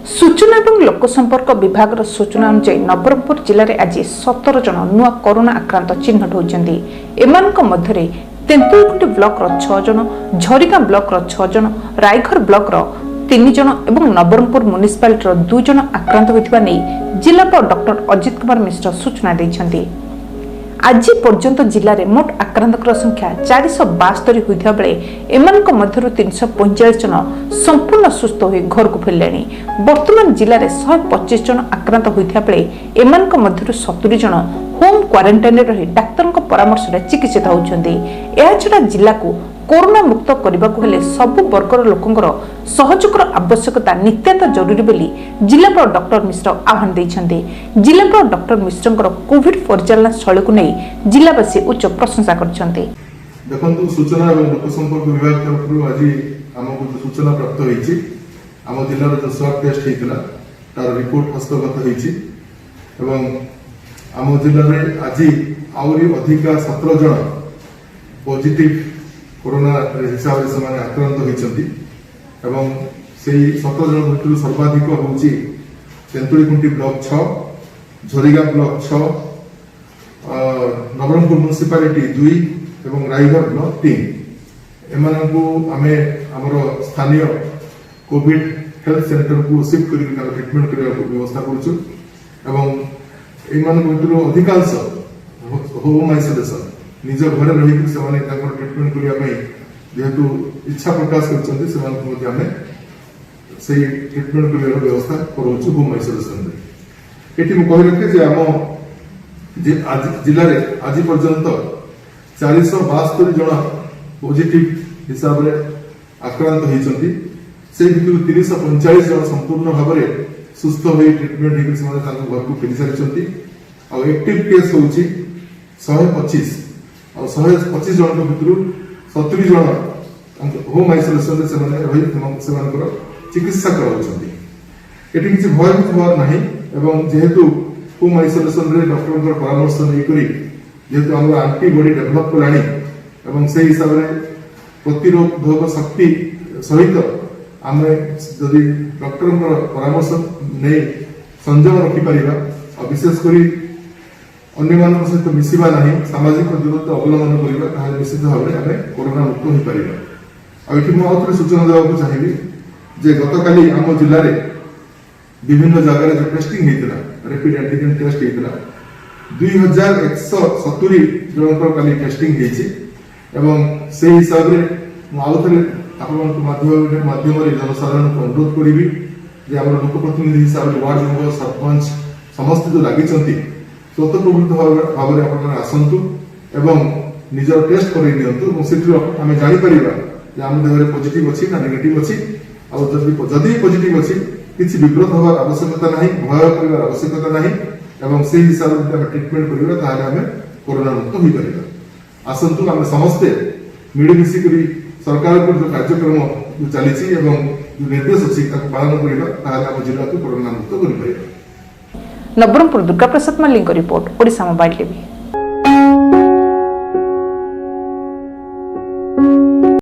सूचना और लोक संपर्क विभाग सूचना अनुसार नवरंगपुर जिले में आज 17 जन नुआ कोरोना आक्रांत चिन्हट होती। मध्य तेंतुलखुंटी ब्लॉक 6 जन, झरिगा ब्लॉक 6 जन, रायघर ब्लॉक 3 जन और नवरंगपुर म्युनिसिपालिटी 2 जन आक्रांत होता नहीं जिलापाल डॉक्टर अजित कुमार मिश्र सूचना देते। आज पर्यंत जिले में मोट आक्रांत संख्या 472 होता बेले एमानक मध्यरु 345 जन संपूर्ण सुस्थ हो घर को फेरले। वर्तमान जिले में 125 जन आक्रांत होता बेले एमानक मध्यरु 70 जन होम क्वारंटाइन रही डाक्तर परामर्श चिकित्सित होती। एछड़ा जिला को कोरोना मुक्त करने को हेले सबु वर्गर लोकंर सहयोगर आवश्यकता नित्यात जरूरी बोली जिलापाल डॉक्टर मिश्र आह्वान देते। जिलापाल डॉक्टर मिश्र कोविड परिचालना शैली को नहीं जिलावासी उच्च प्रशंसा करछन्ते। देखंतु सूचना और लोक संपर्क विभाग तरफ आज आमको जो सूचना प्राप्त होईची आम जिल्लार जो स्वाब टेस्ट हेतिला तार रिपोर्ट हस्तगत होईची एवं आम जिल्ला रे आज आउरी अधिका 17 जन पॉजिटिव कोरोना हिसाब से आक्रांत होती एवं से 17 जन भर सर्वाधिक हूँ तेंतुलखुंटी ब्लॉक 6, झरिगा ब्लॉक 6, नवरंगपुर म्युनिसिपालिटी 2 एवं रायघर ब्लॉक 3 एम आमर स्थानीय कोविड हेल्थ सेंटर को शिफ्ट कर ट्रिटमेंट करने व्यवस्था कर अधिकांश होम आइसोलेशन निज घर रही ट्रिटमेंट करने जेहेतु इच्छा प्रकाश कर ट्रिटमेंट कर व्यवस्था करोचु होम आइसोलेशन ये कही रखे आम जिले में आज पर्यंत 472 जन पॉजिटिव हिसाब से आक्रांत होती से भितर 345 जन संपूर्ण भाव में सुस्थ हो ट्रिटमेंट घर को फेरी सारी एक्टिव केस हूँ 125 और 125 जन भितर 70 जन होम आइसोलेशन से चिकित्सा कराउछन्ती। एटी किछि भयभीत होवार नाही एवं जेहेतु होम आइसोलेशन रे डॉक्टर परामर्श नहीं करी जेहेतु हम एंटीबॉडी डेवलप कलानी एवं से हिसाब रे प्रतिरोधक शक्ति सहित आम जदि डॉक्टर परामर्श नहीं संयम रखि परिबा और विशेषकर अन्य मान सहित मिसवा नहीं सामाजिक दूरत्व अवलंबन करवा निश्चित भाव में आम कोरोना मुक्त हो पार। ये सूचना देवाक चाहिए जे गतकाली आम जिले में विभिन्न जगह जो टेस्टिंग होता रैपिड एंटीजन टेस्ट होता 2170 जन काली टेस्टिंग एवं से हिसाब से माध्यम जनसाधारण को अनुरोध करी जे आम लोकप्रतिनिधि हिसाब से वार्ड मेंबर सरपंच समस्त जो लगी स्वतःप्रवृत्त भाव में आसतु एवं निजर टेस्ट कर आम जापर आम देह पॉजिटिव अच्छी ना नेगेटिव अच्छी और जदि पॉजिटिव अच्छी किसी विब्रत होवार आवश्यकता नहीं भय कर आवश्यकता नहीं एवं से हिसाब से ट्रिटमेंट करवा आम कोरोना मुक्त हो पार। आसतु आम समस्ते मिलमिशिक सरकार जो कार्यक्रम जो चली जो निर्देश अच्छी पालन करवा आम जिला को कोरोना मुक्त कर। Nabarangpur Durga Prasad Mallick report Odisha mobile TV.